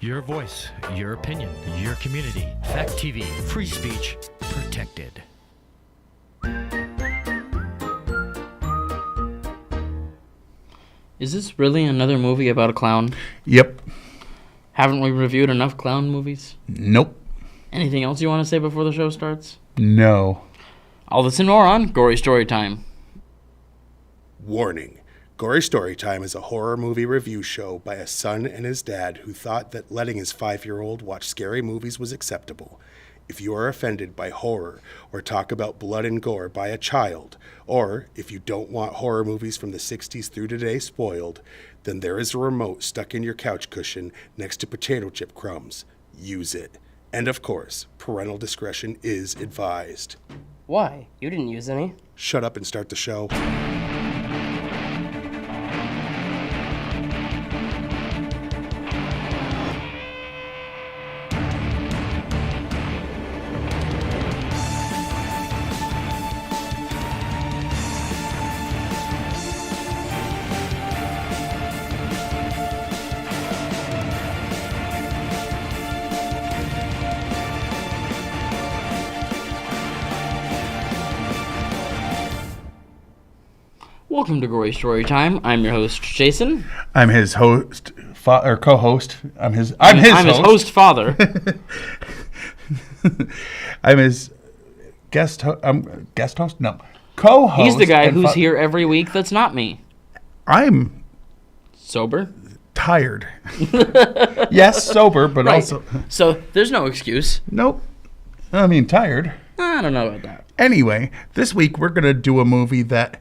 Your voice, your opinion, your community. Fact TV, free speech, protected. Is this really another movie about a clown? Yep. Haven't we reviewed enough clown movies? Nope. Anything else you want to say before the show starts? No. All this and more on Gory Storytime. Warning. Gory Storytime is a horror movie review show by a son and his dad who thought that letting his 5-year-old watch scary movies was acceptable. If you are offended by horror or talk about blood and gore by a child, or if you don't want horror movies from the 60s through today spoiled, then there is a remote stuck in your couch cushion next to potato chip crumbs. Use it. And of course, parental discretion is advised. Why? You didn't use any. Shut up and start the show. Welcome to Gory Storytime. I'm your host, Jason. I'm his host, or co-host. I'm his host father. I'm his guest host? No. Co-host. He's the guy who's here every week that's not me. I'm sober. Tired. Yes, sober, but right. Also... So there's no excuse. Nope. I mean, tired. I don't know about that. Anyway, this week we're going to do a movie that...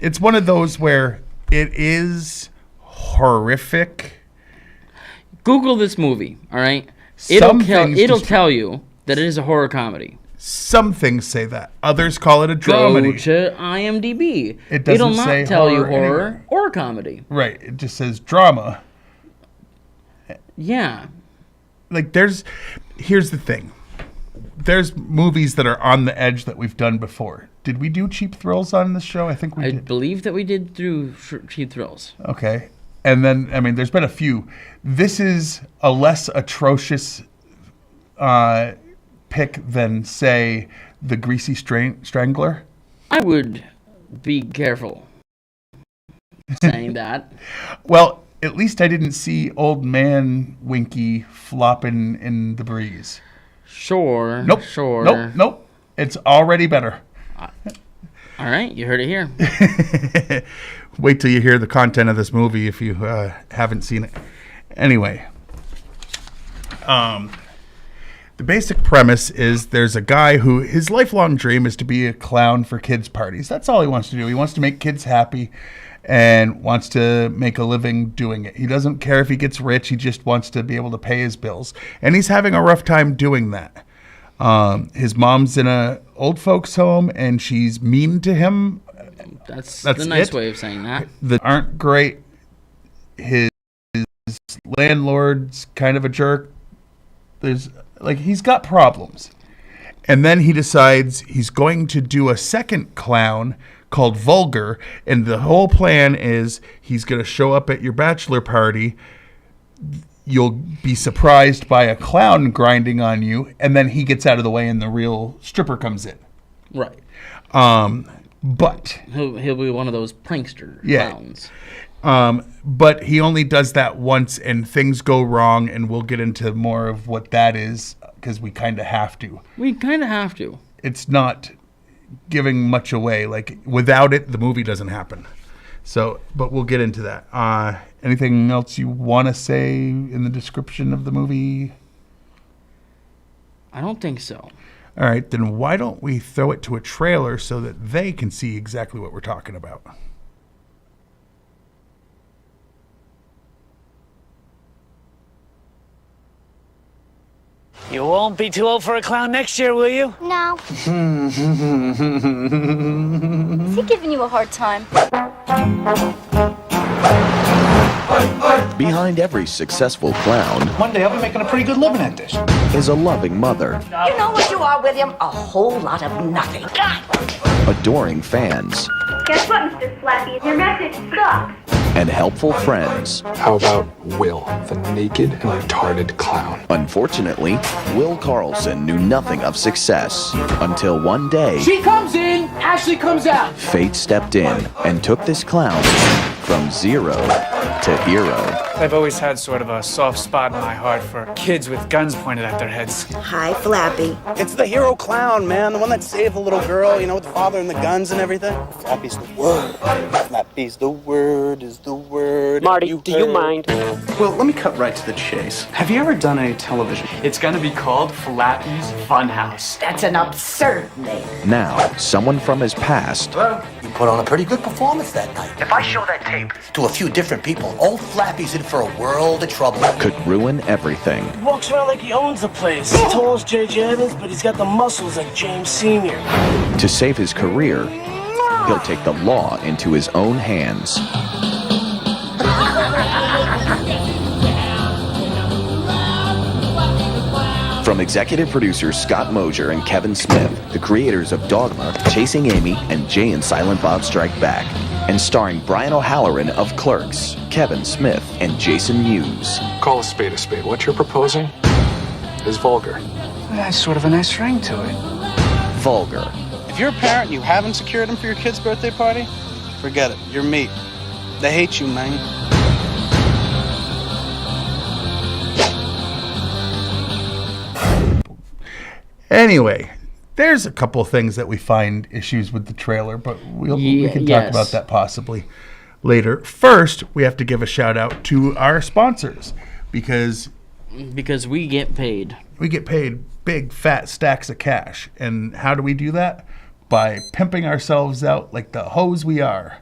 It's one of those where it is horrific. Google this movie, all right? It'll tell you that it is a horror comedy. Some things say that. Others call it a dramedy. Go to IMDb. It'll not say tell you horror anywhere. or comedy. Right. It just says drama. Yeah. Like here's the thing. There's movies that are on the edge that we've done before. Did we do Cheap Thrills on this show? I think we did. I believe that we did do Cheap Thrills. Okay. And then, I mean, there's been a few. This is a less atrocious pick than, say, The Greasy Strangler. I would be careful saying that. Well, at least I didn't see Old Man Winky flopping in the breeze. Sure. Nope. Sure. Nope. It's already better. All right. You heard it here. Wait till you hear the content of this movie if you haven't seen it. Anyway. The basic premise is there's a guy who his lifelong dream is to be a clown for kids' parties. That's all he wants to do. He wants to make kids happy and wants to make a living doing it. He doesn't care if he gets rich. He just wants to be able to pay his bills. And he's having a rough time doing that. His mom's in a old folks home and she's mean to him. That's the nice way of saying that. That aren't great. His landlord's kind of a jerk. He's got problems. And then he decides he's going to do a second clown called Vulgar, and the whole plan is he's going to show up at your bachelor party. You'll be surprised by a clown grinding on you, and then he gets out of the way and the real stripper comes in. Right. But he'll be one of those prankster clowns. But he only does that once, and things go wrong, and we'll get into more of what that is because we kind of have to. It's not giving much away. Like, without it, the movie doesn't happen. So, but we'll get into that. Anything else you want to say in the description of the movie? I don't think so. All right, then why don't we throw it to a trailer so that they can see exactly what we're talking about? You won't be too old for a clown next year, will you? No. Is he giving you a hard time? Behind every successful clown one day I'll be making a pretty good living at this. is a loving mother, You know what you are, William? A whole lot of nothing. adoring fans, Guess what, Mr. Flappy? Your message sucks. and helpful friends. How about Will, the naked and retarded clown? Unfortunately, Will Carlson knew nothing of success until one day She comes in, Ashley comes out. fate stepped in and took this clown from zero to hero. I've always had sort of a soft spot in my heart for kids with guns pointed at their heads. Hi, Flappy. It's the hero clown, man. The one that saved the little girl, you know, with the father and the guns and everything. Flappy's the word. Flappy's the word is the word. Marty, do you mind? Well, let me cut right to the chase. Have you ever done any television? It's gonna be called Flappy's Funhouse. That's an absurd name. Now, someone from his past Well, you put on a pretty good performance that night. If I show that tape to a few different people, old Flappy's in for a world of trouble. could ruin everything. He walks around like he owns the place. He's tall as J.J. Evans, but he's got the muscles like James Sr. To save his career, he'll take the law into his own hands. From executive producers Scott Mosier and Kevin Smith, the creators of Dogma, Chasing Amy, and Jay and Silent Bob Strike Back, and starring Brian O'Halloran of Clerks, Kevin Smith, and Jason Mewes. Call a spade a spade. What you're proposing is vulgar. That's sort of a nice ring to it. Vulgar. If you're a parent and you haven't secured them for your kid's birthday party, forget it. You're meat. They hate you, man. Anyway, there's a couple of things that we find issues with the trailer, but we can talk about that possibly later. First, we have to give a shout out to our sponsors because we get paid. We get paid big fat stacks of cash. And how do we do that? By pimping ourselves out like the hoes we are.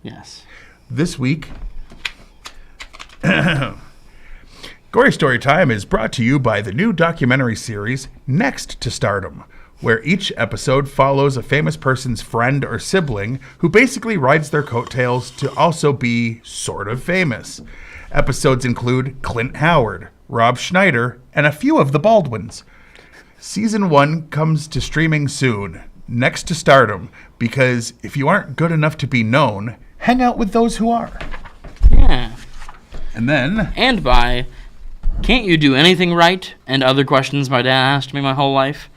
Yes. This week, Gory Story Time is brought to you by the new documentary series Next to Stardom, where each episode follows a famous person's friend or sibling who basically rides their coattails to also be sort of famous. Episodes include Clint Howard, Rob Schneider, and a few of the Baldwins. Season 1 comes to streaming soon, Next to Stardom, because if you aren't good enough to be known, hang out with those who are. Yeah. And then... And by Can't You Do Anything Right? And Other Questions My Dad Asked Me My Whole Life.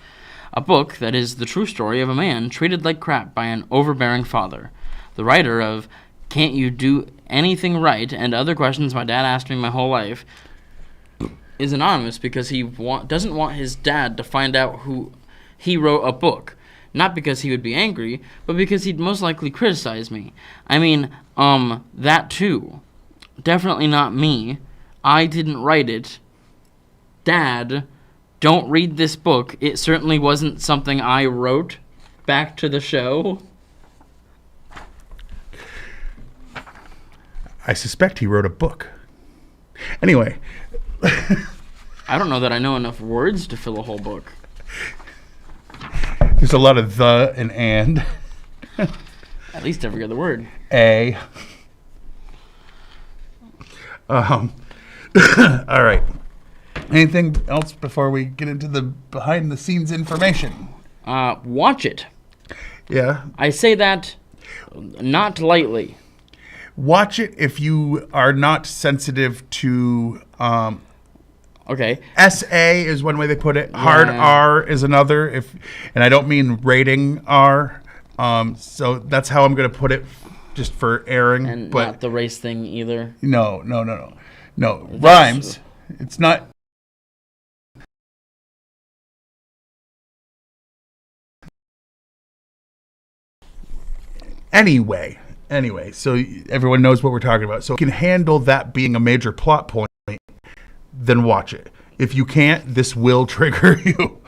A book that is the true story of a man treated like crap by an overbearing father. The writer of Can't You Do Anything Right? And Other Questions My Dad Asked Me My Whole Life is anonymous because he doesn't want his dad to find out who he wrote a book. Not because he would be angry, but because he'd most likely criticize me. I mean, that too. Definitely not me. I didn't write it. Dad, don't read this book. It certainly wasn't something I wrote. Back to the show. I suspect he wrote a book. Anyway. I don't know that I know enough words to fill a whole book. There's a lot of the and. At least every other word. A. All right. Anything else before we get into the behind the scenes information? Watch it. Yeah. I say that not lightly. Watch it if you are not sensitive to okay. SA is one way they put it. Hard R is another. And I don't mean rating R. So that's how I'm going to put it, just for airing. And but not the race thing either. No. Rhymes. It's not. Anyway, so everyone knows what we're talking about. So if you can handle that being a major plot point, then watch it. If you can't, this will trigger you.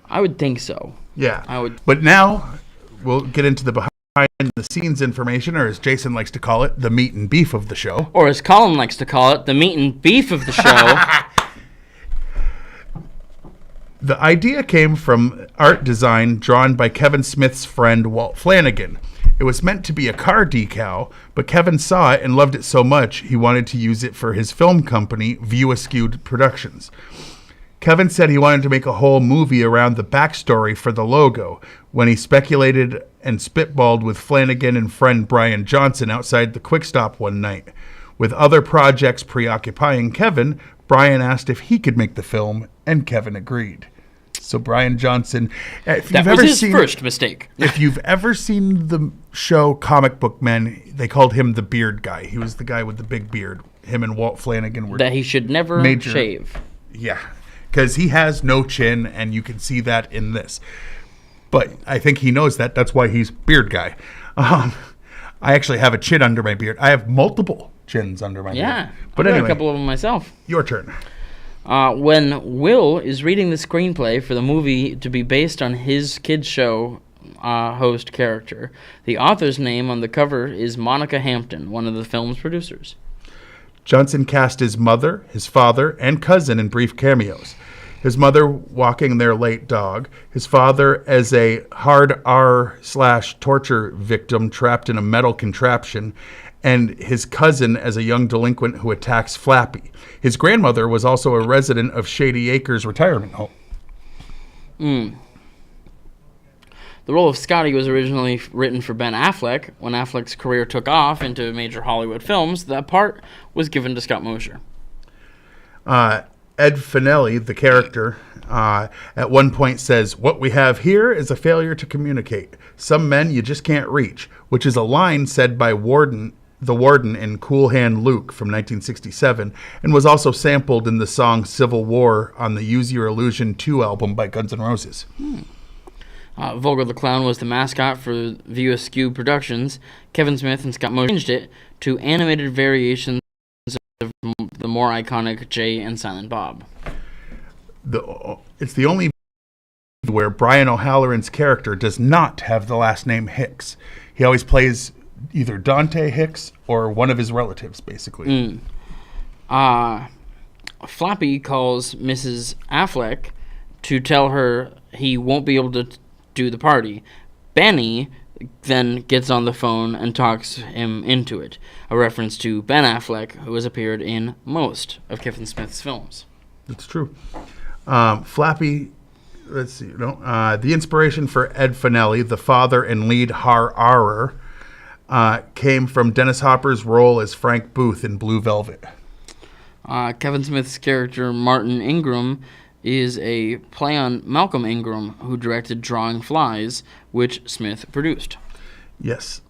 I would think so. Yeah. I would. But now we'll get into the behind the scenes information, or as Jason likes to call it, the meat and beef of the show. Or as Colin likes to call it, the meat and beef of the show. The idea came from art design drawn by Kevin Smith's friend Walt Flanagan. It was meant to be a car decal, but Kevin saw it and loved it so much he wanted to use it for his film company, View Askew Productions. Kevin said he wanted to make a whole movie around the backstory for the logo when he speculated and spitballed with Flanagan and friend Brian Johnson outside the Quick Stop one night. With other projects preoccupying Kevin, Brian asked if he could make the film, and Kevin agreed. So Brian Johnson... That was his first mistake. If you've ever seen the show Comic Book Men, they called him the beard guy. He was the guy with the big beard. Him and Walt Flanagan were... That he should never shave. Yeah, because he has no chin, and you can see that in this. But I think he knows that. That's why he's beard guy. I actually have a chin under my beard. I have multiple chins under my beard. Yeah, But I've got anyway, a couple of them myself. Your turn. When Will is reading the screenplay for the movie to be based on his kids' show host character, the author's name on the cover is Monica Hampton, one of the film's producers. Johnson cast his mother, his father, and cousin in brief cameos. His mother walking their late dog, his father as a hard R/torture victim trapped in a metal contraption, and his cousin as a young delinquent who attacks Flappy. His grandmother was also a resident of Shady Acres retirement home. The role of Scotty was originally written for Ben Affleck. When Affleck's career took off into major Hollywood films, that part was given to Scott Mosier. Ed Finelli, the character, at one point says, "What we have here is a failure to communicate. Some men you just can't reach," which is a line said by the Warden in Cool Hand Luke from 1967, and was also sampled in the song Civil War on the Use Your Illusion 2 album by Guns N' Roses. Vulgar the Clown was the mascot for View Askew Productions. Kevin Smith and Scott Mosier changed it to animated variations of the more iconic Jay and Silent Bob. It's the only where Brian O'Halloran's character does not have the last name Hicks. He always plays either Dante Hicks or one of his relatives, basically. Flappy calls Mrs. Affleck to tell her he won't be able to do the party. Benny then gets on the phone and talks him into it, a reference to Ben Affleck, who has appeared in most of Kevin Smith's films. That's true. Flappy, let's see, the inspiration for Ed Finelli, the father and lead Har-Arer, came from Dennis Hopper's role as Frank Booth in Blue Velvet. Kevin Smith's character, Martin Ingram, is a play on Malcolm Ingram, who directed Drawing Flies, which Smith produced. Yes.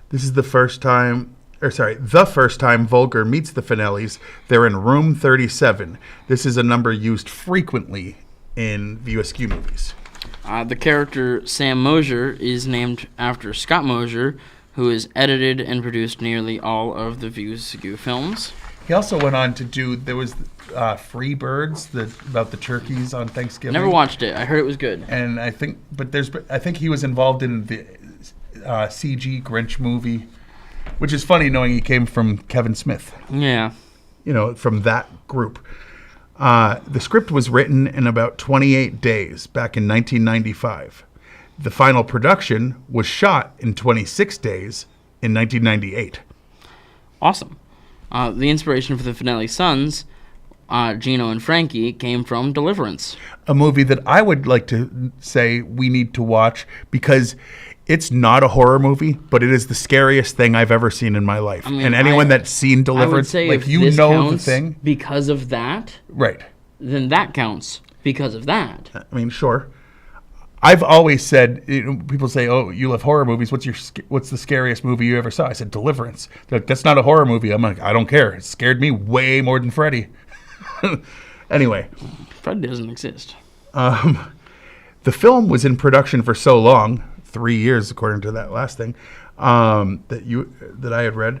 This is the first time Vulgar meets the Finellis. They're in room 37. This is a number used frequently in View Askew movies. The character Sam Mosier is named after Scott Mosier, who has edited and produced nearly all of the View Askew films. He also went on to do, there was Free Birds, about the turkeys on Thanksgiving. Never watched it. I heard it was good. And I think he was involved in the CG Grinch movie, which is funny knowing he came from Kevin Smith. Yeah. From that group. The script was written in about 28 days back in 1995. The final production was shot in 26 days in 1998. Awesome. The inspiration for the Finelli sons, Gino and Frankie, came from Deliverance. A movie that I would like to say we need to watch because it's not a horror movie, but it is the scariest thing I've ever seen in my life. And anyone that's seen Deliverance, I would say if this the thing. Because of that, right? Then that counts because of that. I mean, sure. I've always said, people say, "Oh, you love horror movies. What's the scariest movie you ever saw?" I said, "Deliverance." They're like, "That's not a horror movie." I'm like, "I don't care. It scared me way more than Freddy." Anyway, Freddy doesn't exist. The film was in production for so long, 3 years, according to that last thing that I had read,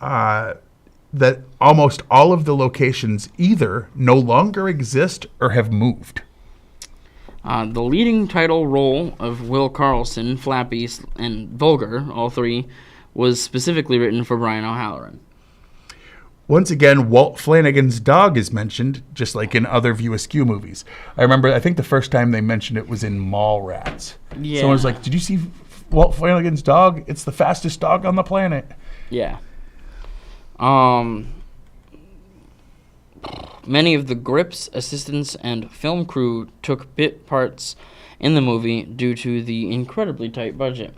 that almost all of the locations either no longer exist or have moved. The leading title role of Will Carlson, Flappy, and Vulgar, all three, was specifically written for Brian O'Halloran. Once again, Walt Flanagan's dog is mentioned, just like in other View Askew movies. I think the first time they mentioned it was in Mallrats. Yeah. Someone was like, "Did you see Walt Flanagan's dog? It's the fastest dog on the planet." Yeah. Many of the grips, assistants, and film crew took bit parts in the movie due to the incredibly tight budget.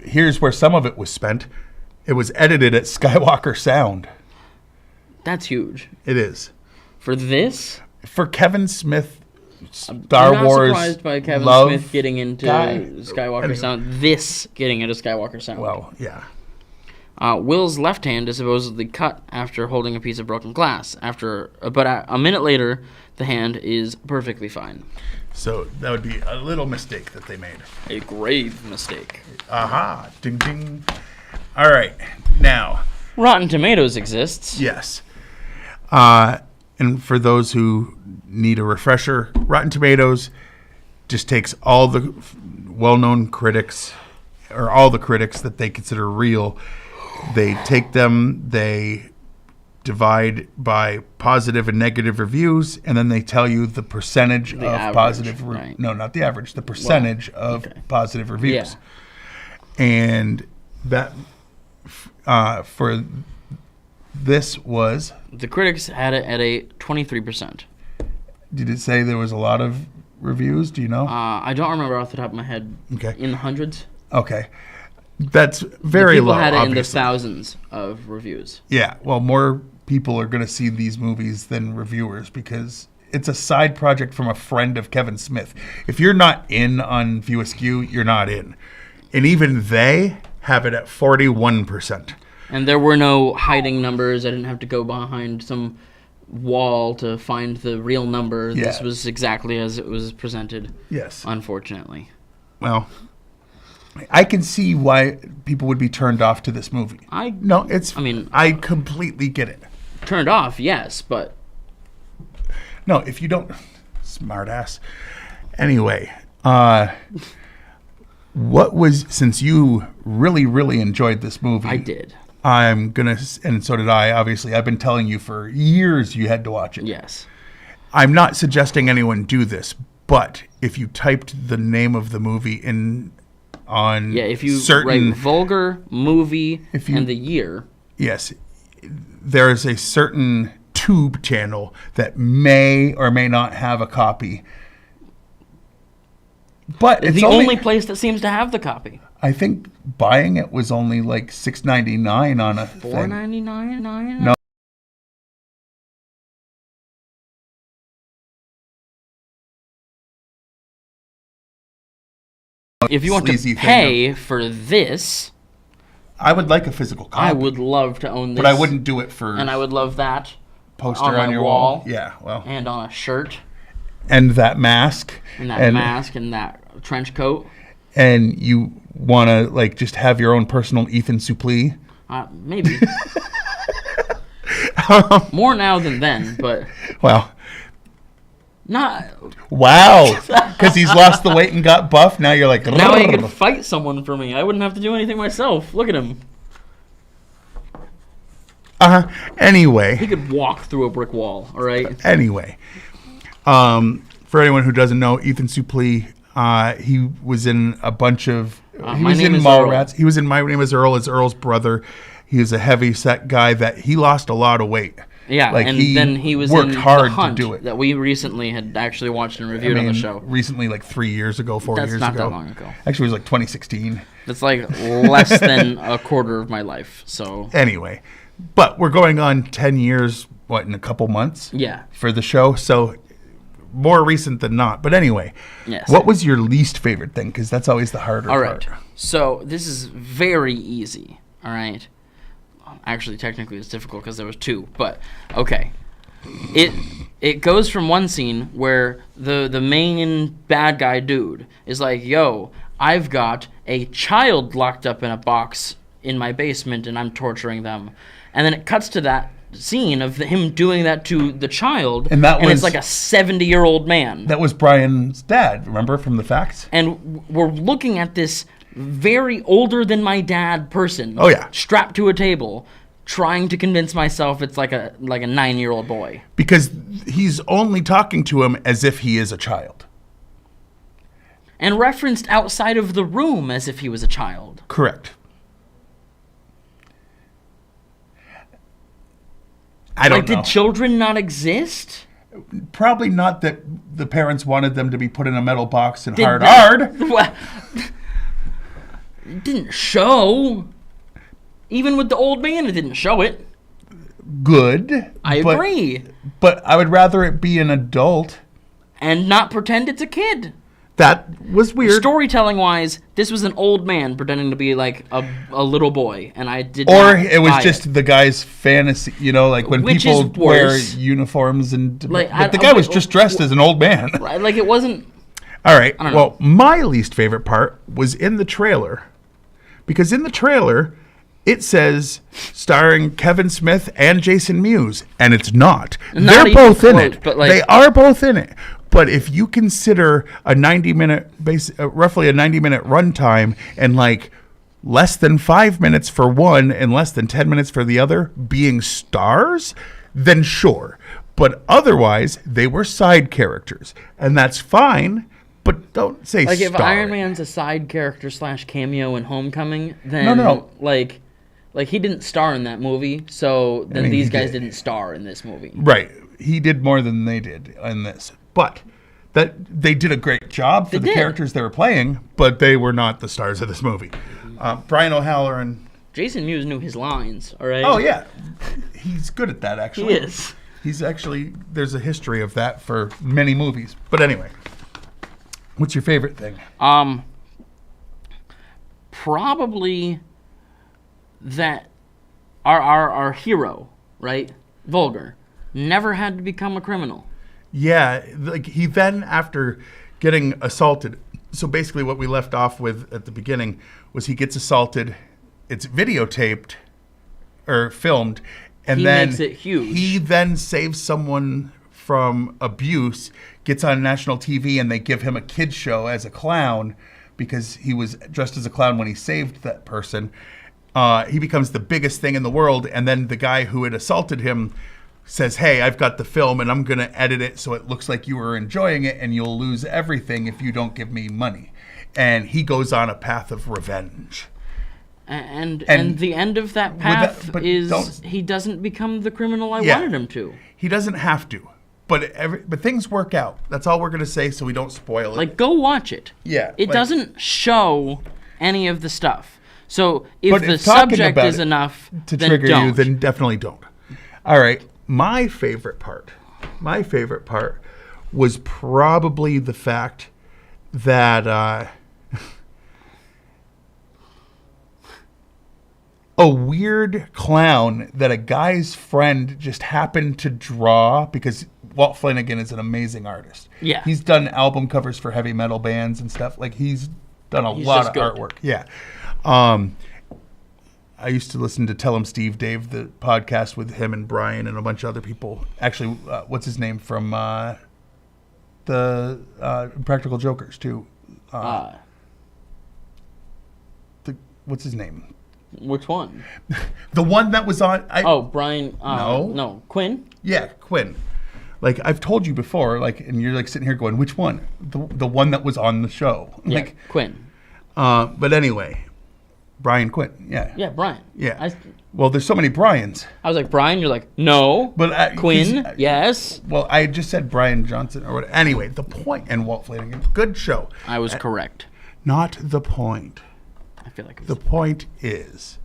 Here's where some of it was spent. It was edited at Skywalker Sound. That's huge. It is. For this? For Kevin Smith, Star I'm not Wars. Surprised by Kevin love Smith getting into guy. Skywalker Anyway. Sound. This getting into Skywalker Sound. Well, yeah. Will's left hand is supposedly cut after holding a piece of broken glass. But a minute later, the hand is perfectly fine. So that would be a little mistake that they made. A grave mistake. Aha. Ding, ding. All right. Now. Rotten Tomatoes exists. Yes. And for those who need a refresher, Rotten Tomatoes just takes all the well-known critics, or all the critics that they consider real. They take them, they divide by positive and negative reviews, and then they tell you the percentage of average, positive. right. No, not the average. The percentage of positive reviews. Yeah. And that for this was. The critics had it at a 23%. Did it say there was a lot of reviews? Do you know? I don't remember off the top of my head. Okay. In the hundreds. Okay. That's very people low. People had it obviously. in the thousands of reviews. Yeah. Well, more people are going to see these movies than reviewers because it's a side project from a friend of Kevin Smith. If you're not in on View Askew, you're not in. And even they have it at 41%. And there were no hiding numbers. I didn't have to go behind some wall to find the real number. Yeah. This was exactly as it was presented. Yes. Unfortunately. Well, I can see why people would be turned off to this movie. I completely get it. Turned off, yes, but no, if you don't, smart ass. Anyway, what was, since you really, really enjoyed this movie? I did. I'm gonna, and so did I. Obviously, I've been telling you for years you had to watch it. Yes. I'm not suggesting anyone do this, but if you typed the name of the movie in on if you certain write Vulgar movie and the year. Yes, there is a certain tube channel that may or may not have a copy. But it's the only place that seems to have the copy. I think buying it was only like $6.99 on a $4.99. No. If you want to pay for this, I would like a physical copy. I would love to own this, but I wouldn't do it for. And I would love that poster on my your wall. Yeah, well, and on a shirt, and that mask, and that trench coat. And you want to like just have your own personal Ethan Suplee? Maybe. More now than then, but well. Not. Wow, because he's lost the weight and got buff. Now you're like. Now he could fight someone for me. I wouldn't have to do anything myself. Look at him. Anyway. He could walk through a brick wall. All right. Anyway, for anyone who doesn't know, Ethan Suplee, he was in a bunch of. He was in Mallrats. He was in My Name Is Earl as Earl's brother. He was a heavy set guy that he lost a lot of weight. Yeah, like and then he was worked in hard The Hunt to do it. that we recently had actually watched and reviewed on the show. Recently, like 3 years ago, 4 years ago. That's not that long ago. Actually, it was like 2016. That's like less than a quarter of my life. So anyway, but we're going on 10 years, in a couple months? Yeah. For the show, so more recent than not. But anyway, yes. What was your least favorite thing? Because that's always the harder part. All right. So this is very easy. All right. Actually, technically, it's difficult because there was two. But okay. It goes from one scene where the main bad guy dude is like, yo, I've got a child locked up in a box in my basement and I'm torturing them. And then it cuts to that scene of him doing that to the child. And it's like a 70-year-old man. That was Brian's dad, remember, from the facts? And we're looking at this very older than my dad person. Oh, yeah. Strapped to a table, trying to convince myself it's like a 9-year-old boy. Because he's only talking to him as if he is a child. And referenced outside of the room as if he was a child. Correct. I don't know. Did children not exist? Probably not that the parents wanted them to be put in a metal box and Did hard. What? It didn't show. Even with the old man, it didn't show it. Good. I agree. But I would rather it be an adult. And not pretend it's a kid. That was weird. Storytelling-wise, this was an old man pretending to be like a little boy, and I did Or not it was buy just the guy's fantasy, like when Which people is wear worse. uniforms and... Like, but the guy was just dressed as an old man. Right, like it wasn't... All right, I don't well, my least favorite part was in the trailer. Because in the trailer, it says starring Kevin Smith and Jason Mewes, and it's not. They're even both in close, it. but, like- They are both in it. But if you consider a 90-minute, roughly a 90-minute runtime, and like less than 5 minutes for one and less than 10 minutes for the other being stars, then sure. But otherwise, they were side characters, and that's fine. But don't say Like if starring. Iron Man's a side character / cameo in Homecoming, then No. like he didn't star in that movie, so then mean, these he guys did. didn't star in this movie. Right. He did more than they did in this. But that they did a great job for the characters they were playing, but they were not the stars of this movie. Brian O'Halloran. Jason Mewes knew his lines, all right? Oh, yeah. He's good at that, actually. He is. He's actually, there's a history of that for many movies. But anyway, what's your favorite thing? Probably that our hero, right? Vulgar, never had to become a criminal. Yeah, like he then, after getting assaulted, so basically what we left off with at the beginning was he gets assaulted, it's videotaped or filmed, and He then makes it huge. He then saves someone from abuse, gets on national TV, and they give him a kid's show as a clown because he was dressed as a clown when he saved that person. He becomes the biggest thing in the world, and then the guy who had assaulted him says, hey, I've got the film and I'm going to edit it so it looks like you were enjoying it, and you'll lose everything if you don't give me money. And he goes on a path of revenge. And the end of that path is he doesn't become the criminal I wanted him to. He doesn't have to. But things work out. That's all we're going to say so we don't spoil it. Like, go watch it. Yeah. It doesn't show any of the stuff. So if But the talking subject about is it enough, to then trigger don't. you, then definitely don't. All right. My favorite part was probably the fact that a weird clown that a guy's friend just happened to draw, because Walt Flanagan is an amazing artist. Yeah. He's done album covers for heavy metal bands and stuff. Like, he's done a lot of artwork. Yeah. I used to listen to Tell 'em Steve Dave, the podcast with him and Brian and a bunch of other people. Actually, what's his name from the Practical Jokers, too? What's his name? Which one? The one that was on... Brian... No, Quinn? Yeah, Quinn. Like, I've told you before, like, and you're like sitting here going, which one? The one that was on the show. Yeah, Like, Quinn. But anyway, Brian Quinn, yeah. Yeah, Brian. Yeah. Well, there's so many Brians. I was like, Brian? You're like, no. But Quinn? Yes. Well, I just said Brian Johnson or whatever. Anyway, the point, and Walt Flanagan, good show. I was correct. Not the point. I feel like it The was... point is,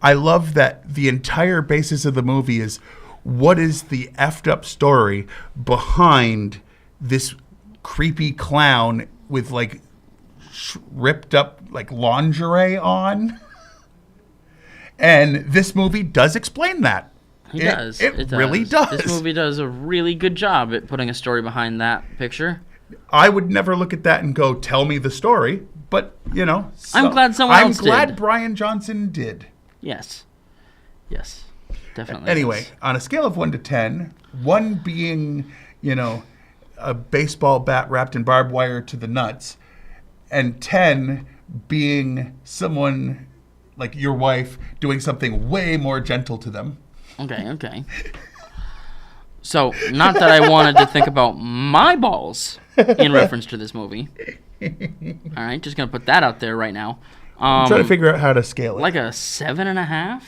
I love that the entire basis of the movie is what is the effed up story behind this creepy clown with like ripped up like lingerie on. And this movie does explain that. It does. It really does. This movie does a really good job at putting a story behind that picture. I would never look at that and go, tell me the story. But, you know. I'm glad someone else did. I'm glad Brian Johnson did. Yes. Yes. Definitely. Anyway, yes. on a scale of 1 to 10, 1 being, you know, a baseball bat wrapped in barbed wire to the nuts, and 10 being someone like your wife doing something way more gentle to them. Okay. So, not that I wanted to think about my balls in reference to this movie. All right, just going to put that out there right now. I'm trying to figure out how to scale it. Like a 7.5?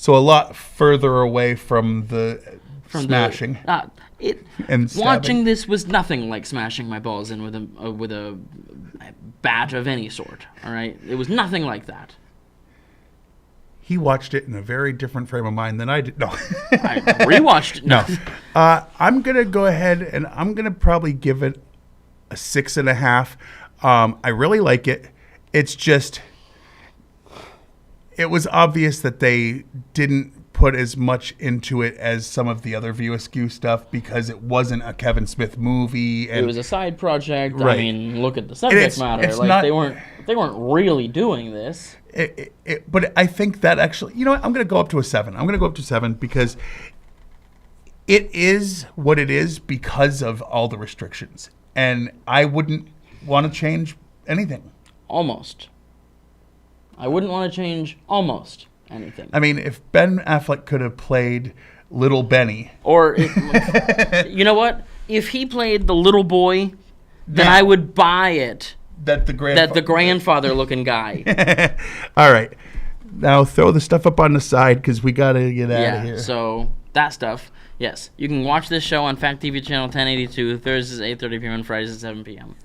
So a lot further away from the smashing. And stabbing. Watching this was nothing like smashing my balls in with a bat of any sort. All right, it was nothing like that. He watched it in a very different frame of mind than I did. No, I rewatched it. No, I'm gonna go ahead and I'm gonna probably give it a 6.5. I really like it. It's just, it was obvious that they didn't put as much into it as some of the other View Askew stuff because it wasn't a Kevin Smith movie. And it was a side project. Right. I mean, look at the subject matter. It's like not, they weren't really doing this. But I think that actually, you know what? I'm going to go up to a 7. I'm going to go up to 7 because it is what it is because of all the restrictions. And I wouldn't want to change anything. Almost. I wouldn't want to change almost anything. I mean, if Ben Affleck could have played Little Benny. Or, you know what? If he played the little boy, then I would buy it. That the grandfather-looking guy. All right. Now throw the stuff up on the side because we got to get out of here. So that stuff, yes. You can watch this show on Fact TV channel 1082, Thursdays 8:30 p.m. and Fridays at 7 p.m.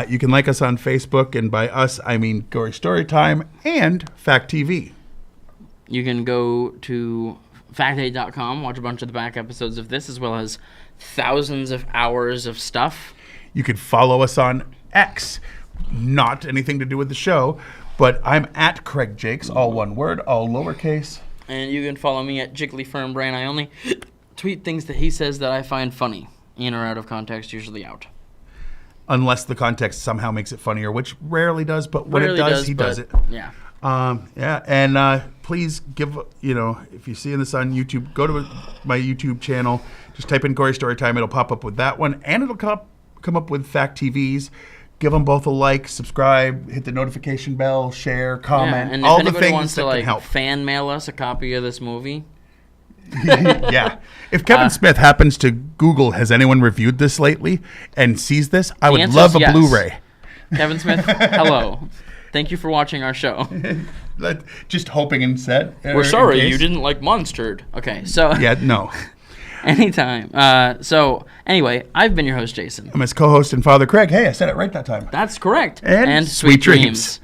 You can like us on Facebook, and by us, I mean Gory Storytime and Fact TV. You can go to fact8.com, watch a bunch of the back episodes of this, as well as thousands of hours of stuff. You can follow us on X. Not anything to do with the show, but I'm at Craig Jakes, all one word, all lowercase. And you can follow me at Jiggly Firm Brain. I only tweet things that he says that I find funny, in or out of context, usually out. Unless the context somehow makes it funnier, which rarely does, but when it does, he does it. Yeah. And please give, if you're seeing this on YouTube, go to my YouTube channel, just type in Gory Storytime, it'll pop up with that one, and it'll come up with Fact TV's. Give them both a like, subscribe, hit the notification bell, share, comment, and all if the anybody things wants that to, can help. Fan mail us a copy of this movie. Yeah. If Kevin Smith happens to Google, has anyone reviewed this lately, and sees this, I would love a Blu-ray. Kevin Smith, hello. Thank you for watching our show. Just hoping and set. We're sorry you didn't like Monstered. Okay, so... Yeah, no. Anytime. So, anyway, I've been your host, Jason. I'm his co-host and father, Craig. Hey, I said it right that time. That's correct. And sweet dreams.